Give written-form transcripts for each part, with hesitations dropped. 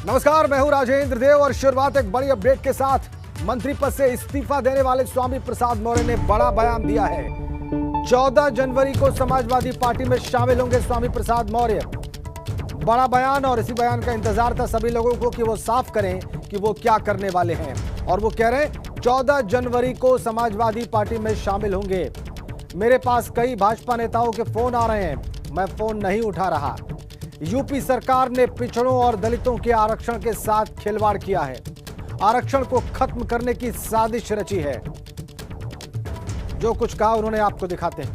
नमस्कार, मैं हूं राजेंद्र देव और शुरुआत एक बड़ी अपडेट के साथ। मंत्री पद से इस्तीफा देने वाले स्वामी प्रसाद मौर्य ने बड़ा बयान दिया है। 14 जनवरी को समाजवादी पार्टी में शामिल होंगे स्वामी प्रसाद मौर्य। बड़ा बयान, और इसी बयान का इंतजार था सभी लोगों को कि वो साफ करें कि वो क्या करने वाले हैं। और वो कह रहे हैं 14 जनवरी को समाजवादी पार्टी में शामिल होंगे। मेरे पास कई भाजपा नेताओं के फोन आ रहे हैं, मैं फोन नहीं उठा रहा। यूपी सरकार ने पिछड़ों और दलितों के आरक्षण के साथ खिलवाड़ किया है। आरक्षण को खत्म करने की साजिश रची है। जो कुछ कहा उन्होंने आपको दिखाते हैं।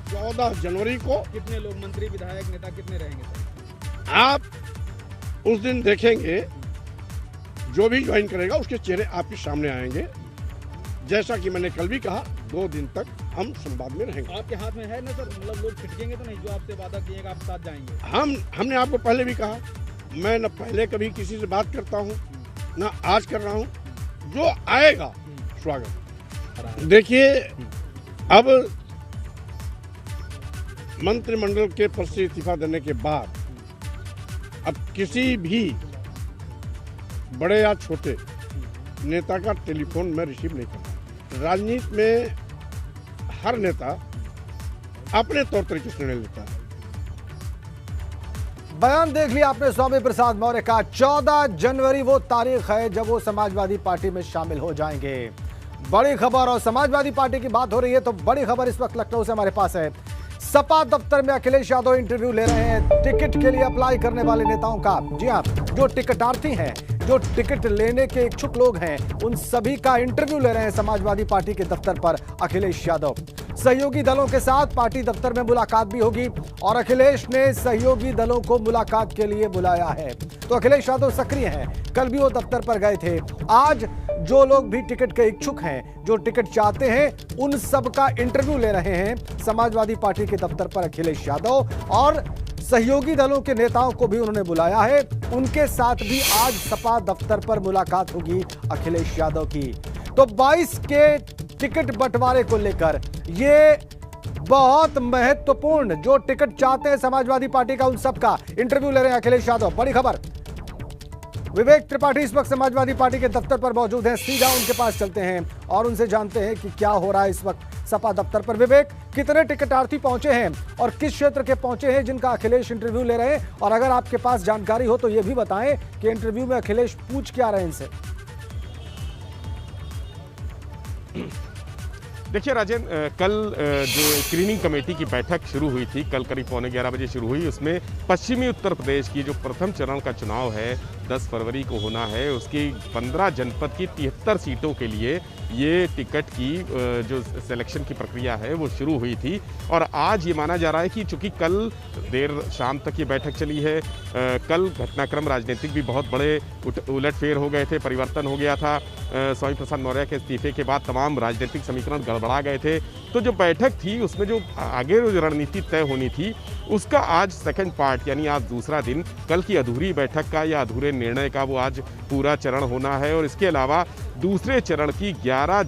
14 जनवरी को कितने लोग, मंत्री, विधायक, नेता कितने रहेंगे सर? आप उस दिन देखेंगे, जो भी ज्वाइन करेगा उसके चेहरे आपके सामने आएंगे। जैसा कि मैंने कल भी कहा, 2 दिन तक हम संवाद में रहेंगे। आपके हाथ में है ना सर, मतलब लोग छिटकेंगे तो नहीं, जो आपसे वादा किए आप साथ जाएंगे? हमने आपको पहले भी कहा, मैं न पहले कभी किसी से बात करता हूं, न आज कर रहा हूं। जो आएगा स्वागत। देखिए, अब मंत्रिमंडल के पद से इस्तीफा देने के बाद अब किसी भी बड़े या छोटे नेता का टेलीफोन मैं रिसीव नहीं करता। राजनीति में हर नेता अपने तौर तरीके से निर्णय लेता है। बयान देख लिया आपने स्वामी प्रसाद मौर्य का। 14 जनवरी वो तारीख है जब वो समाजवादी पार्टी में शामिल हो जाएंगे। बड़ी खबर, और समाजवादी पार्टी की बात हो रही है तो बड़ी खबर इस वक्त लखनऊ से हमारे पास है। सपा दफ्तर में अखिलेश यादव इंटरव्यू ले रहे हैं टिकट के लिए अप्लाई करने वाले नेताओं का। जी हां, जो टिकटार्थी हैं, जो टिकट लेने के इच्छुक लोग हैं, उन सभी का इंटरव्यू ले रहे हैं समाजवादी पार्टी के दफ्तर पर अखिलेश यादव। सहयोगी दलों के साथ पार्टी दफ्तर में मुलाकात भी होगी और अखिलेश ने सहयोगी दलों को मुलाकात के लिए बुलाया है। तो अखिलेश यादव सक्रिय हैं, कल भी वो दफ्तर पर गए थे। आज जो लोग भी टिकट के इच्छुक हैं, जो टिकट चाहते हैं, उन सब का इंटरव्यू ले रहे हैं समाजवादी पार्टी के दफ्तर पर अखिलेश यादव। और सहयोगी दलों के नेताओं को भी उन्होंने बुलाया है, उनके साथ भी आज सपा दफ्तर पर मुलाकात होगी अखिलेश यादव की। तो 22 के टिकट बंटवारे को लेकर ये बहुत महत्वपूर्ण, जो टिकट चाहते हैं समाजवादी पार्टी का, उन सब का इंटरव्यू ले रहे हैं अखिलेश यादव। बड़ी खबर। विवेक त्रिपाठी इस वक्त समाजवादी पार्टी के दफ्तर पर मौजूद हैं। सीधा उनके पास चलते हैं और उनसे जानते हैं कि क्या हो रहा है इस वक्त सपा दफ्तर पर। विवेक, कितने टिकटार्थी पहुंचे हैं और किस क्षेत्र के पहुंचे हैं जिनका अखिलेश इंटरव्यू ले रहे हैं? और अगर आपके पास जानकारी हो तो यह भी बताएं कि इंटरव्यू में अखिलेश पूछ क्या रहे हैं इनसे। देखिए राजेंद्र, कल जो स्क्रीनिंग कमेटी की बैठक शुरू हुई थी, कल करीब 11:15 बजे शुरू हुई। उसमें पश्चिमी उत्तर प्रदेश की जो प्रथम चरण का चुनाव है 10 फरवरी को होना है, उसकी 15 जनपद की 73 सीटों के लिए ये टिकट की जो सिलेक्शन की प्रक्रिया है वो शुरू हुई थी। और आज ये माना जा रहा है कि चूंकि कल देर शाम तक ये बैठक चली है, कल घटनाक्रम राजनीतिक भी बहुत बड़े उलटफेर हो गए थे, परिवर्तन हो गया था। स्वामी प्रसाद मौर्य के इस्तीफे के बाद तमाम राजनीतिक समीकरण गड़बड़ा गए थे। तो जो बैठक थी उसमें जो आगे जो रणनीति तय होनी थी उसका आज सेकंड पार्ट, यानी आज दूसरा दिन, कल की अधूरी बैठक का या अधूरे निर्णय का वो आज पूरा चरण होना है। और इसके अलावा दूसरे चरण की 11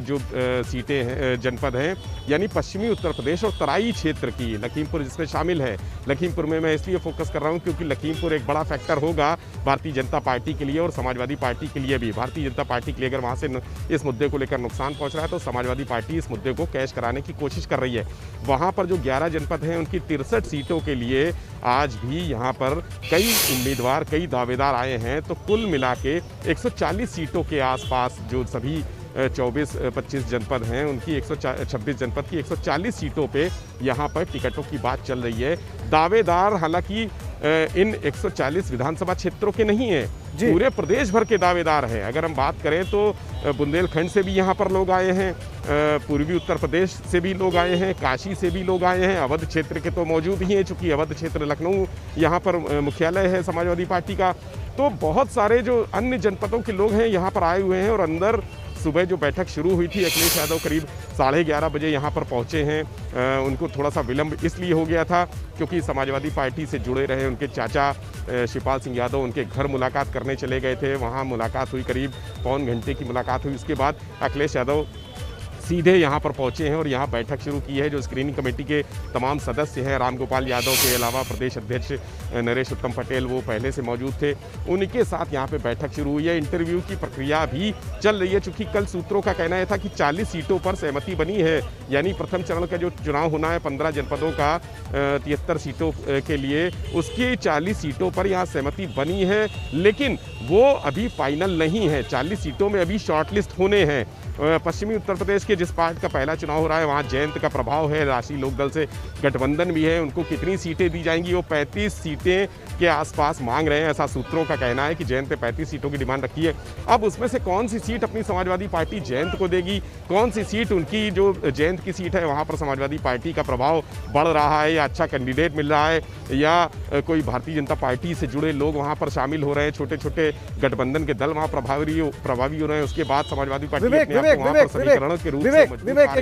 जो सीटें हैं, जनपद हैं, यानी पश्चिमी उत्तर प्रदेश और तराई क्षेत्र की, लखीमपुर जिसमें शामिल है। लखीमपुर में मैं इसलिए फोकस कर रहा हूं क्योंकि लखीमपुर एक बड़ा फैक्टर होगा भारतीय जनता पार्टी के लिए और समाजवादी पार्टी के लिए भी। भारतीय जनता पार्टी के लिए अगर वहां से इस मुद्दे को लेकर नुकसान पहुंच रहा है तो समाजवादी पार्टी इस मुद्दे को कैश कराने की कोशिश कर रही है। वहां पर जो 11 जनपद हैं उनकी 63 सीटों के लिए आज भी यहाँ पर कई उम्मीदवार, कई दावेदार आए हैं। तो कुल मिला के 140 सीटों के आसपास जो सभी 24-25 जनपद हैं उनकी 126 जनपद की 140 सीटों पे यहाँ पर टिकटों की बात चल रही है। दावेदार हालांकि इन 140 विधानसभा क्षेत्रों के नहीं है, पूरे प्रदेश भर के दावेदार हैं। अगर हम बात करें तो बुंदेलखंड से भी यहाँ पर लोग आए हैं, पूर्वी उत्तर प्रदेश से भी लोग आए हैं, काशी से भी लोग आए हैं, अवध क्षेत्र के तो मौजूद ही हैं, चूँकि अवध क्षेत्र लखनऊ यहाँ पर मुख्यालय है समाजवादी पार्टी का। तो बहुत सारे जो अन्य जनपदों के लोग हैं यहाँ पर आए हुए हैं। और अंदर सुबह जो बैठक शुरू हुई थी, अखिलेश यादव करीब 11:30 बजे यहाँ पर पहुँचे हैं। उनको थोड़ा सा विलंब इसलिए हो गया था क्योंकि समाजवादी पार्टी से जुड़े रहे उनके चाचा शिवपाल सिंह यादव उनके घर मुलाकात करने चले गए थे। वहाँ मुलाकात हुई, करीब 1.25 घंटे की मुलाकात हुई। उसके बाद अखिलेश यादव सीधे यहाँ पर पहुँचे हैं और यहाँ बैठक शुरू की है। जो स्क्रीनिंग कमेटी के तमाम सदस्य हैं, रामगोपाल यादव के अलावा प्रदेश अध्यक्ष नरेश उत्तम पटेल वो पहले से मौजूद थे, उनके साथ यहाँ पे बैठक शुरू हुई है। इंटरव्यू की प्रक्रिया भी चल रही है, चूँकि कल सूत्रों का कहना यह था कि 40 सीटों पर सहमति बनी है, यानी प्रथम चरण का जो चुनाव होना है 15 जनपदों का 73 सीटों के लिए, उसकी 40 सीटों पर यहाँ सहमति बनी है, लेकिन वो अभी फाइनल नहीं है। 40 सीटों में अभी शॉर्टलिस्ट होने हैं। पश्चिमी उत्तर प्रदेश के जिस पार्ट का पहला चुनाव हो रहा है वहाँ जयंत का प्रभाव है, राष्ट्रीय लोकदल से गठबंधन भी है, उनको कितनी सीटें दी जाएंगी वो 35 सीटें के आसपास मांग रहे हैं, ऐसा सूत्रों का कहना है कि जयंत ने 35 सीटों की डिमांड रखी है। अब उसमें से कौन सी सीट अपनी समाजवादी पार्टी जयंत को देगी, कौन सी सीट उनकी जो जयंत की सीट है वहाँ पर समाजवादी पार्टी का प्रभाव बढ़ रहा है या अच्छा कैंडिडेट मिल रहा है, या कोई भारतीय जनता पार्टी से जुड़े लोग वहाँ पर शामिल हो रहे हैं, छोटे छोटे गठबंधन के दल वहाँ प्रभावी हो रहे हैं, उसके बाद समाजवादी पार्टी विवेक एक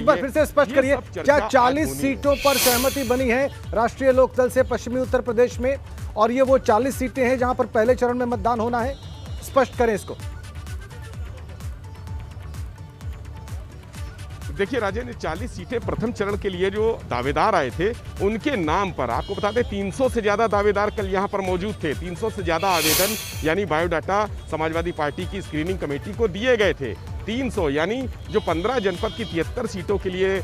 बार फिर से स्पष्ट करिए, क्या 40 सीटों पर सहमति बनी है राष्ट्रीय लोकदल से पश्चिमी उत्तर प्रदेश में, और ये वो 40 सीटें हैं जहां पर पहले चरण में मतदान होना है? स्पष्ट करें इसको। देखिए राजेंद्र, 40 सीटें प्रथम चरण के लिए जो दावेदार आए थे उनके नाम पर आपको बता दें 300 से ज़्यादा दावेदार कल यहाँ पर मौजूद थे। 300 से ज़्यादा आवेदन यानी बायोडाटा समाजवादी पार्टी की स्क्रीनिंग कमेटी को दिए गए थे। 300 यानी जो 15 जनपद की 73 सीटों के लिए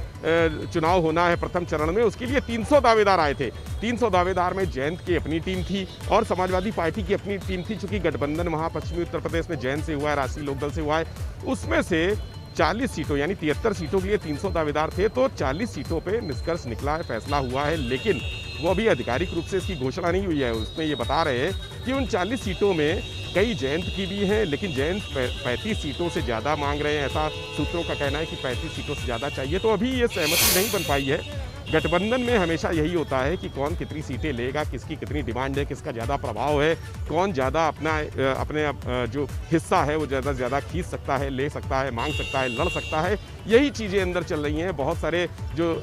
चुनाव होना है प्रथम चरण में, उसके लिए 300 दावेदार आए थे। 300 दावेदार में जयंत की अपनी टीम थी और समाजवादी पार्टी की अपनी टीम थी। चूंकि गठबंधन वहाँ पश्चिमी उत्तर प्रदेश में जयंत से हुआ है, राष्ट्रीय लोकदल से हुआ है, उसमें से 40 सीटों यानी 73 सीटों के लिए 300 दावेदार थे, तो 40 सीटों पे निष्कर्ष निकला है, फैसला हुआ है, लेकिन वो अभी आधिकारिक रूप से इसकी घोषणा नहीं हुई है। उसमें ये बता रहे हैं कि उन 40 सीटों में कई जयंत की भी हैं, लेकिन जयंत 35 सीटों से ज़्यादा मांग रहे हैं, ऐसा सूत्रों का कहना है कि 35 सीटों से ज़्यादा चाहिए। तो अभी ये सहमति नहीं बन पाई है। गठबंधन में हमेशा यही होता है कि कौन कितनी सीटें लेगा, किसकी कितनी डिमांड है, किसका ज़्यादा प्रभाव है, कौन ज़्यादा अपने जो हिस्सा है वो ज़्यादा से ज़्यादा खींच सकता है, ले सकता है, मांग सकता है, लड़ सकता है। यही चीज़ें अंदर चल रही हैं। बहुत सारे जो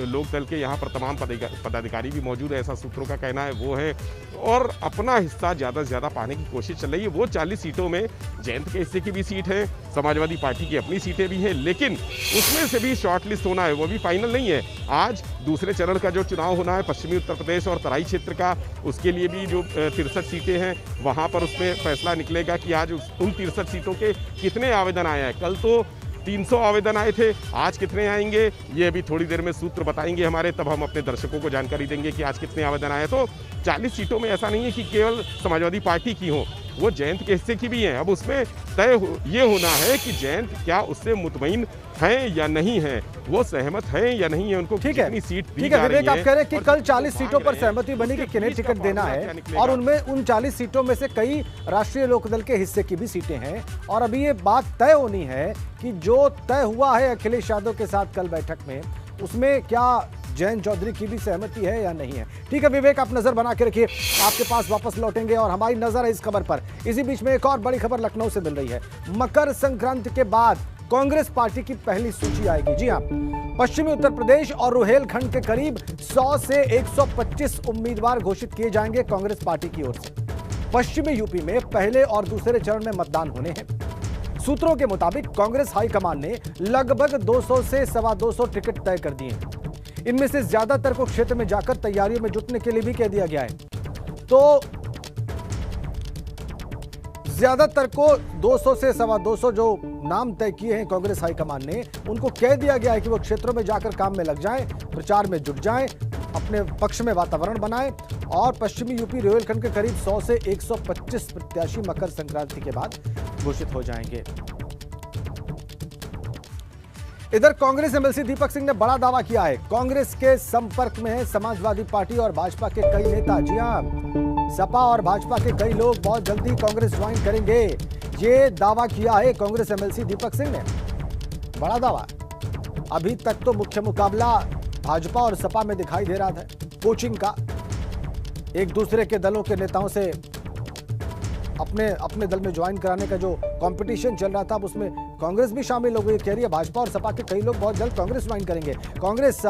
लोकदल के यहाँ पर तमाम पदाधिकारी भी मौजूद है, ऐसा सूत्रों का कहना है वो है, और अपना हिस्सा ज़्यादा से ज़्यादा पाने की कोशिश चल रही है। वो 40 सीटों में जयंत के हिस्से की भी सीट है, समाजवादी पार्टी की अपनी सीटें भी हैं, लेकिन उसमें से भी शॉर्ट लिस्ट होना है, वो भी फाइनल नहीं है। आज दूसरे चरण का जो चुनाव होना है पश्चिमी उत्तर प्रदेश और तराई क्षेत्र का, उसके लिए भी जो 63 सीटें हैं वहाँ पर उसमें फैसला निकलेगा कि आज उन 63 सीटों के कितने आवेदन आए हैं। कल तो 300 आवेदन आए थे, आज कितने आएंगे ये अभी थोड़ी देर में सूत्र बताएंगे हमारे, तब हम अपने दर्शकों को जानकारी देंगे कि आज कितने आवेदन आए। तो 40 सीटों में ऐसा नहीं है कि केवल समाजवादी पार्टी की हो, वो जयंत के हिस्से की भी हैं। अब उसमें ये होना है कि जयंत क्या उससे मुतमईन हैं या नहीं है, वो सहमत हैं या नहीं है, उनको कितनी सीट दी जा रही है। आप कह रहे हैं कि कल 40 सीटों पर सहमति बनी कि किन्हें टिकट देना है, और उनमें उन 40 सीटों में से कई राष्ट्रीय लोकदल के हिस्से की भी सीटें हैं, और अभी ये बात तय होनी है कि जो तय हुआ है अखिलेश यादव के साथ कल बैठक में, उसमें क्या जयंत चौधरी की भी सहमति है या नहीं है। ठीक है विवेक, आप नजर बना के रखिए, आपके पास वापस लौटेंगे और हमारी नजर है इस खबर पर। इसी बीच में एक और बड़ी खबर लखनऊ से मिल रही है। मकर संक्रांति के बाद कांग्रेस पार्टी की पहली सूची आएगी। जी हां, पश्चिमी उत्तर प्रदेश और रुहेलखंड के करीब 100 से 125 उम्मीदवार घोषित किए जाएंगे कांग्रेस पार्टी की ओर से। पश्चिमी यूपी में पहले और दूसरे चरण में मतदान होने हैं। सूत्रों के मुताबिक कांग्रेस हाईकमान ने लगभग 200 से 225 टिकट तय कर दिए हैं। इनमें से ज्यादातर को क्षेत्र में जाकर तैयारियों में जुटने के लिए भी कह दिया गया है। तो ज्यादातर को 200 से 225 जो नाम तय किए हैं कांग्रेस हाईकमान ने, उनको कह दिया गया है कि वो क्षेत्रों में जाकर काम में लग जाएं, प्रचार में जुट जाएं, अपने पक्ष में वातावरण बनाएं, और पश्चिमी यूपी रुहेलखंड के करीब 100 से 125 प्रत्याशी मकर संक्रांति के बाद घोषित हो जाएंगे। इधर कांग्रेस एमएलसी दीपक सिंह ने बड़ा दावा किया है। कांग्रेस के संपर्क में है समाजवादी पार्टी और भाजपा के कई नेता। जी हां, सपा और भाजपा के कई लोग बहुत जल्दी कांग्रेस ज्वाइन करेंगे, ये दावा किया है कांग्रेस एमएलसी दीपक सिंह ने। बड़ा दावा। अभी तक तो मुख्य मुकाबला भाजपा और सपा में दिखाई दे रहा था, कोचिंग का, एक दूसरे के दलों के नेताओं से अपने दल में ज्वाइन कराने का जो कंपटीशन चल रहा था, अब उसमें कांग्रेस भी शामिल हो गई। कह रही है भाजपा और सपा के कई लोग बहुत जल्द कांग्रेस ज्वाइन करेंगे। कांग्रेस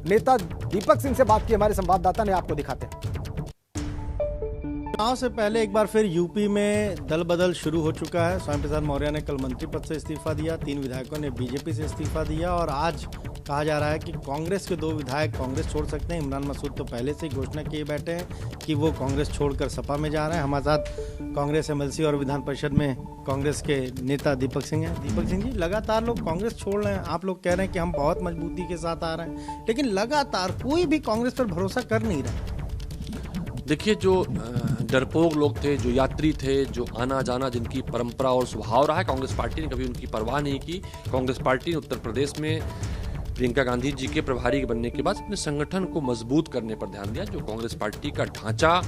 नेता दीपक सिंह से बात की हमारे संवाददाता ने, आपको दिखाते हैं। चुनाव से पहले एक बार फिर यूपी में दल बदल शुरू हो चुका है। स्वामी प्रसाद मौर्य ने कल मंत्री पद से इस्तीफा दिया, 3 विधायकों ने बीजेपी से इस्तीफा दिया और आज कहा जा रहा है कि कांग्रेस के 2 विधायक कांग्रेस छोड़ सकते हैं। इमरान मसूद तो पहले से ही घोषणा किए बैठे हैं कि वो कांग्रेस छोड़कर सपा में जा रहे हैं। हमारे साथ कांग्रेस एमएलसी और विधान परिषद में कांग्रेस के नेता दीपक सिंह हैं। दीपक सिंह जी, लगातार लोग कांग्रेस छोड़ रहे हैं, आप लोग कह रहे हैं कि हम बहुत मजबूती के साथ आ रहे हैं, लेकिन लगातार कोई भी कांग्रेस पर भरोसा कर नहीं रहा। देखिए, जो डरपोक लोग थे, जो यात्री थे, जो आना जाना जिनकी परंपरा और स्वभाव रहा है, कांग्रेस पार्टी ने कभी उनकी परवाह नहीं की। कांग्रेस पार्टी ने उत्तर प्रदेश में प्रियंका गांधी जी के प्रभारी बनने के बाद अपने संगठन को मजबूत करने पर ध्यान दिया। जो कांग्रेस पार्टी का ढांचा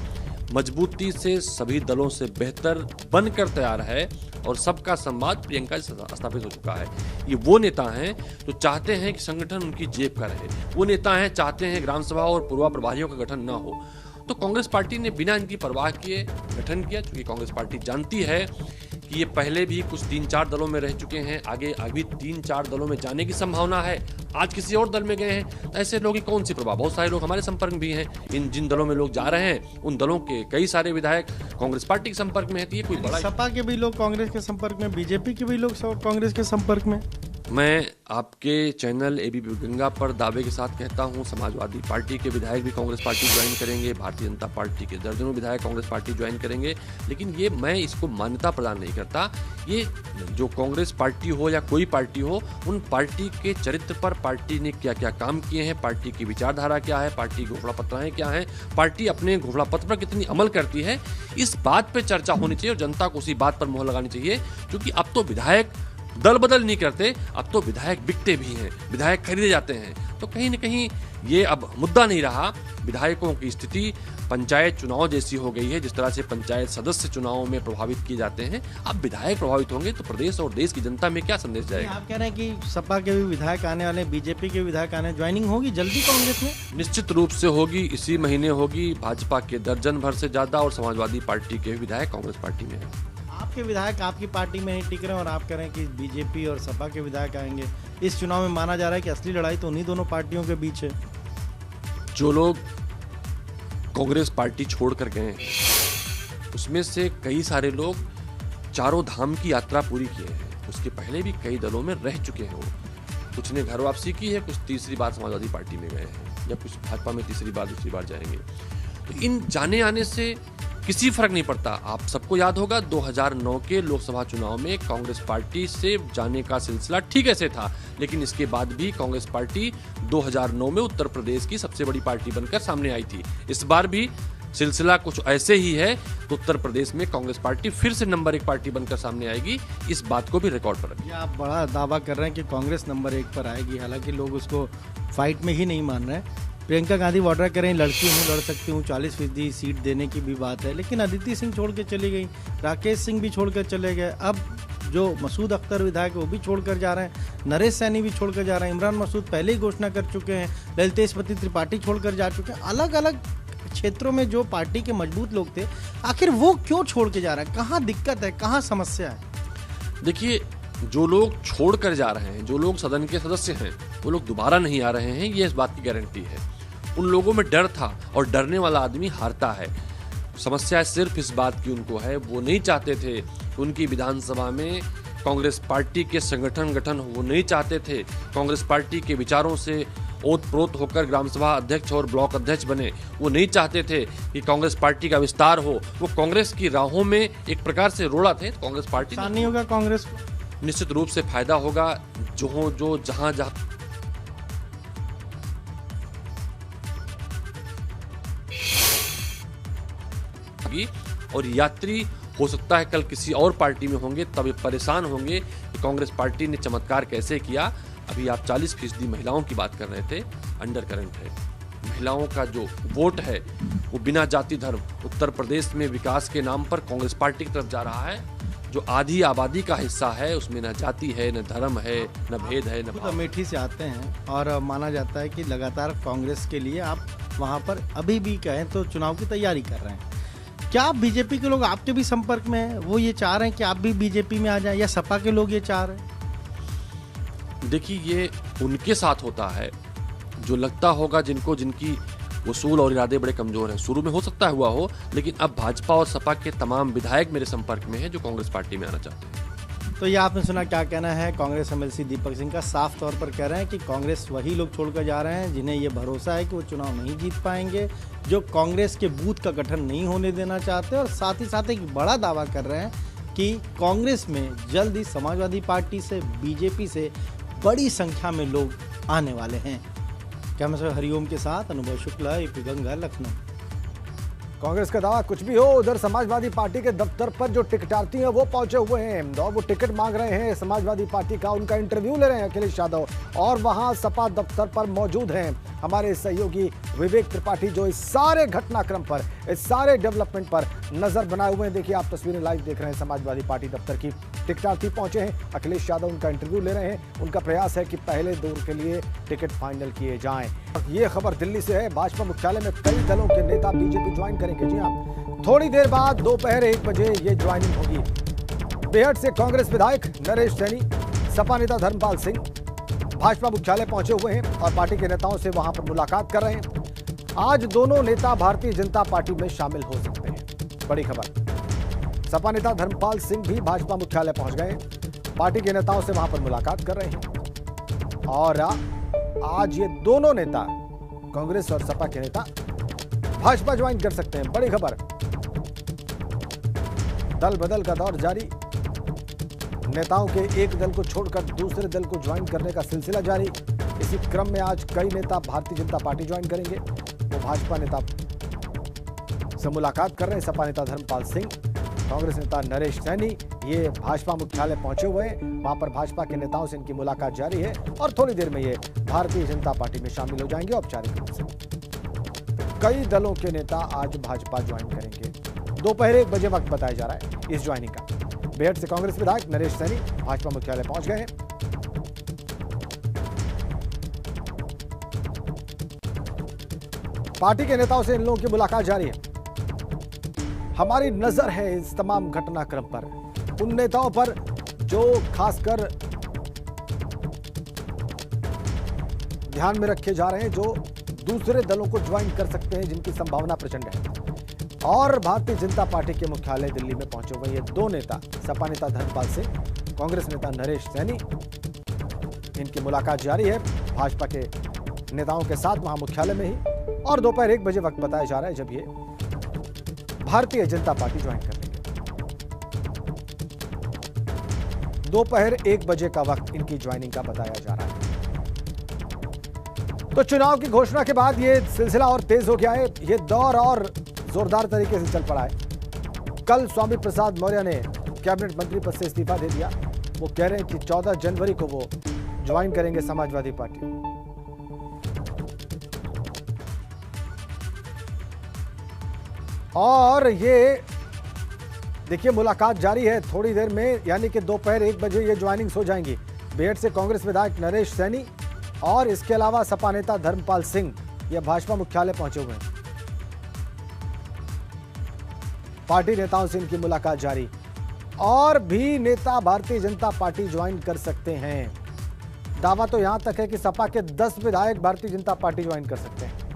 मजबूती से सभी दलों से बेहतर बनकर तैयार है और सबका संवाद प्रियंका से स्थापित हो चुका है। ये वो नेता हैं जो चाहते हैं कि संगठन उनकी जेब का रहे, वो नेता हैं चाहते हैं ग्राम सभा और पूर्वा प्रभारियों का गठन न हो। तो कांग्रेस पार्टी ने बिना इनकी परवाह किए गठन किया, क्योंकि कांग्रेस पार्टी जानती है कि ये पहले भी कुछ 3-4 दलों में रह चुके हैं, आगे अभी 3-4 दलों में जाने की संभावना है। आज किसी और दल में गए हैं, तो ऐसे लोगों की कौन सी प्रभाव। बहुत सारे लोग हमारे संपर्क में भी हैं, जिन दलों में लोग जा रहे हैं उन दलों के कई सारे विधायक कांग्रेस पार्टी के संपर्क में है। कोई बड़ा सपा के भी लोग कांग्रेस के संपर्क में, बीजेपी के भी लोग कांग्रेस के संपर्क में। मैं आपके चैनल एबीपी गंगा पर दावे के साथ कहता हूं, समाजवादी पार्टी के विधायक भी कांग्रेस पार्टी ज्वाइन करेंगे, भारतीय जनता पार्टी के दर्जनों विधायक कांग्रेस पार्टी ज्वाइन करेंगे। लेकिन ये मैं इसको मान्यता प्रदान नहीं करता। ये जो कांग्रेस पार्टी हो या कोई पार्टी हो, उन पार्टी के चरित्र पर, पार्टी ने क्या क्या काम किए हैं, पार्टी की विचारधारा क्या है, पार्टी घोषणा पत्राएं क्या हैं, पार्टी अपने घोषणा पत्र पर कितनी अमल करती है, इस बात पर चर्चा होनी चाहिए और जनता को उसी बात पर मोहर लगानी चाहिए। क्योंकि अब तो विधायक दल बदल नहीं करते, अब तो विधायक बिकते भी हैं, विधायक खरीदे जाते हैं। तो कहीं न कहीं ये अब मुद्दा नहीं रहा। विधायकों की स्थिति पंचायत चुनाव जैसी हो गई है। जिस तरह से पंचायत सदस्य चुनाव में प्रभावित किए जाते हैं, अब विधायक प्रभावित होंगे तो प्रदेश और देश की जनता में क्या संदेश जाएगा। आप कह रहे हैं कि सपा के भी विधायक आने वाले, बीजेपी के विधायक आने, ज्वाइनिंग होगी जल्दी कांग्रेस में? निश्चित रूप से होगी, इसी महीने होगी। भाजपा के दर्जन भर से ज्यादा और समाजवादी पार्टी के विधायक कांग्रेस पार्टी में है। आपके विधायक आपकी पार्टी में ही टिक रहे हैं और आप कह रहे हैं कि बीजेपी और सपा के विधायक आएंगे। इस चुनाव में माना जा रहा है कि असली लड़ाई तो उन्हीं दोनों पार्टियों के बीच है। जो लोग कांग्रेस पार्टी छोड़ कर गए हैं, उसमें से कई सारे लोग चारों धाम की यात्रा पूरी किए हैं। उसके पहले भी कई दलों में रह चुके हैं। वो कुछ ने घर वापसी की है, कुछ तीसरी बार समाजवादी पार्टी में गए हैं, या कुछ भाजपा में तीसरी बार दूसरी बार जाएंगे। तो इन जाने आने से किसी फर्क नहीं पड़ता। आप सबको याद होगा 2009 के लोकसभा चुनाव में कांग्रेस पार्टी से जाने का सिलसिला ठीक ऐसे था, लेकिन इसके बाद भी कांग्रेस पार्टी 2009 में उत्तर प्रदेश की सबसे बड़ी पार्टी बनकर सामने आई थी। इस बार भी सिलसिला कुछ ऐसे ही है, तो उत्तर प्रदेश में कांग्रेस पार्टी फिर से नंबर 1 पार्टी बनकर सामने आएगी। इस बात को भी रिकॉर्ड पर रखिए। आप बड़ा दावा कर रहे हैं कि कांग्रेस नंबर 1 पर आएगी, हालांकि लोग उसको फाइट में ही नहीं मान रहे हैं। प्रियंका गांधी वाड्रा कह रही लड़की हूँ, लड़ सकती हूँ, 40% सीट देने की भी बात है, लेकिन अदिति सिंह छोड़ के चली गई, राकेश सिंह भी छोड़कर चले गए, अब जो मसूद अख्तर विधायक है वो भी छोड़कर जा रहे हैं, नरेश सैनी भी छोड़कर जा रहे हैं, इमरान मसूद पहले ही घोषणा कर चुके हैं, ललितेशपति त्रिपाठी छोड़कर जा चुके हैं। अलग अलग क्षेत्रों में जो पार्टी के मजबूत लोग थे, आखिर वो क्यों छोड़ के जा रहे हैं? कहाँ दिक्कत है, कहाँ समस्या है? देखिए, जो लोग छोड़ कर जा रहे हैं, जो लोग सदन के सदस्य हैं, वो लोग दोबारा नहीं आ रहे हैं, ये इस बात की गारंटी है। उन लोगों में डर था, और डरने वाला आदमी हारता है। समस्या सिर्फ इस बात की उनको है, वो नहीं चाहते थे उनकी विधानसभा में कांग्रेस पार्टी के संगठन गठन हो, वो नहीं चाहते थे कांग्रेस पार्टी के विचारों से ओत-प्रोत होकर ग्राम सभा अध्यक्ष और ब्लॉक अध्यक्ष बने, वो नहीं चाहते थे कि कांग्रेस पार्टी का विस्तार हो। वो कांग्रेस की राहों में एक प्रकार से रोड़ा थे। कांग्रेस पार्टी नहीं होगा, कांग्रेस को निश्चित रूप से फायदा होगा। जो जहां और यात्री हो सकता है कल किसी और पार्टी में होंगे, तब परेशान होंगे कि कांग्रेस पार्टी ने चमत्कार कैसे किया। अभी आप 40% महिलाओं की बात कर रहे थे, अंडर करंट है। महिलाओं का जो वोट है वो बिना जाति धर्म उत्तर प्रदेश में विकास के नाम पर कांग्रेस पार्टी की तरफ जा रहा है। जो आधी आबादी का हिस्सा है उसमें न जाति है, न धर्म है, न भेद है, न अमेठी से आते हैं और माना जाता है कि लगातार कांग्रेस के लिए आप वहाँ पर अभी भी कहें तो चुनाव की तैयारी कर रहे हैं। क्या बीजेपी के लोग आपके भी संपर्क में हैं? वो ये चाह रहे हैं कि आप भी बीजेपी में आ जाएं, या सपा के लोग ये चाह रहे हैं? देखिए, ये उनके साथ होता है जो लगता होगा, जिनकी उसूल और इरादे बड़े कमजोर हैं। शुरू में हो सकता है हुआ हो, लेकिन अब भाजपा और सपा के तमाम विधायक मेरे संपर्क में हैं जो कांग्रेस पार्टी में आना चाहते हैं। तो ये आपने सुना क्या कहना है कांग्रेस एमएलसी दीपक सिंह का। साफ तौर पर कह रहे हैं कि कांग्रेस वही लोग छोड़कर जा रहे हैं जिन्हें ये भरोसा है कि वो चुनाव नहीं जीत पाएंगे, जो कांग्रेस के बूथ का गठन नहीं होने देना चाहते, और साथ ही साथ एक बड़ा दावा कर रहे हैं कि कांग्रेस में जल्द ही समाजवादी पार्टी से, बीजेपी से बड़ी संख्या में लोग आने वाले हैं। कैमरा हरिओम के साथ अनुभव शुक्ला, एपी गंगा, लखनऊ। कांग्रेस का दावा कुछ भी हो, उधर समाजवादी पार्टी के दफ्तर पर जो टिकटार्थी हैं वो पहुंचे हुए हैं और वो टिकट मांग रहे हैं समाजवादी पार्टी का। उनका इंटरव्यू ले रहे हैं अखिलेश यादव, और वहां सपा दफ्तर पर मौजूद हैं हमारे सहयोगी विवेक त्रिपाठी, जो इस सारे घटनाक्रम पर, इस सारे डेवलपमेंट पर नजर बनाए हुए हैं। देखिए, आप तस्वीरें लाइव देख रहे हैं समाजवादी पार्टी दफ्तर की। टिकटार्थी पहुंचे हैं, अखिलेश यादव उनका इंटरव्यू ले रहे हैं। उनका प्रयास है कि पहले दौर के लिए टिकट फाइनल किए जाएं। ये खबर दिल्ली से है। भाजपा मुख्यालय में कई दलों के नेता बीजेपी ज्वाइन करेंगे। जी हाँ, थोड़ी देर बाद दोपहर 1 बजे ये ज्वाइनिंग होगी। बेहट से कांग्रेस विधायक नरेश सैनी, सपा नेता धर्मपाल सिंह भाजपा मुख्यालय पहुंचे हुए हैं और पार्टी के नेताओं से वहां पर मुलाकात कर रहे हैं। आज दोनों नेता भारतीय जनता पार्टी में शामिल हो सकते हैं। बड़ी खबर, सपा नेता धर्मपाल सिंह भी भाजपा मुख्यालय पहुंच गए, पार्टी के नेताओं से वहां पर मुलाकात कर रहे हैं। और आज ये दोनों नेता, कांग्रेस और सपा के नेता, भाजपा ज्वाइन कर सकते हैं। बड़ी खबर, दल बदल का दौर जारी, नेताओं के एक दल को छोड़कर दूसरे दल को ज्वाइन करने का सिलसिला जारी। इसी क्रम में आज कई नेता भारतीय जनता पार्टी ज्वाइन करेंगे। वो भाजपा नेता से मुलाकात कर रहे हैं। सपा नेता धर्मपाल सिंह, कांग्रेस नेता नरेश सैनी, ये भाजपा मुख्यालय पहुंचे हुए हैं। वहां पर भाजपा के नेताओं से इनकी मुलाकात जारी है और थोड़ी देर में ये भारतीय जनता पार्टी में शामिल हो जाएंगे औपचारिक रूप से। कई दलों के नेता आज भाजपा ज्वाइन करेंगे। दोपहर 1 बजे वक्त बताया जा रहा है इस ज्वाइनिंग का। बेहट से कांग्रेस विधायक नरेश सैनी भाजपा मुख्यालय पहुंच गए हैं। पार्टी के नेताओं से इन लोगों की मुलाकात जारी है। हमारी नजर है इस तमाम घटनाक्रम पर, उन नेताओं पर जो खासकर ध्यान में रखे जा रहे हैं, जो दूसरे दलों को ज्वाइन कर सकते हैं, जिनकी संभावना प्रचंड है। और भारतीय जनता पार्टी के मुख्यालय दिल्ली में पहुंचे हुए ये दो नेता, सपा नेता धर्मपाल सिंह, कांग्रेस नेता नरेश सैनी, इनकी मुलाकात जारी है भाजपा के नेताओं के साथ वहां मुख्यालय में ही। और दोपहर 1 बजे वक्त बताया जा रहा है जब ये भारतीय जनता पार्टी ज्वाइन कर लेंगे। दोपहर 1 बजे का वक्त इनकी ज्वाइनिंग का बताया जा रहा है। तो चुनाव की घोषणा के बाद ये सिलसिला और तेज हो गया है। ये दौर और जोरदार तरीके से चल पड़ा है। कल स्वामी प्रसाद मौर्य ने कैबिनेट मंत्री पद से इस्तीफा दे दिया। वो कह रहे हैं कि 14 जनवरी को वो ज्वाइन करेंगे समाजवादी पार्टी। और ये देखिए, मुलाकात जारी है थोड़ी देर में, यानी कि दोपहर 1 बजे ये ज्वाइनिंग्स हो जाएंगी। बेहट से कांग्रेस विधायक नरेश सैनी और इसके अलावा सपा नेता धर्मपाल सिंह ये भाजपा मुख्यालय पहुंचे हुए हैं। पार्टी नेताओं से इनकी मुलाकात जारी। और भी नेता भारतीय जनता पार्टी ज्वाइन कर सकते हैं। दावा तो यहां तक है कि सपा के 10 विधायक भारतीय जनता पार्टी ज्वाइन कर सकते हैं।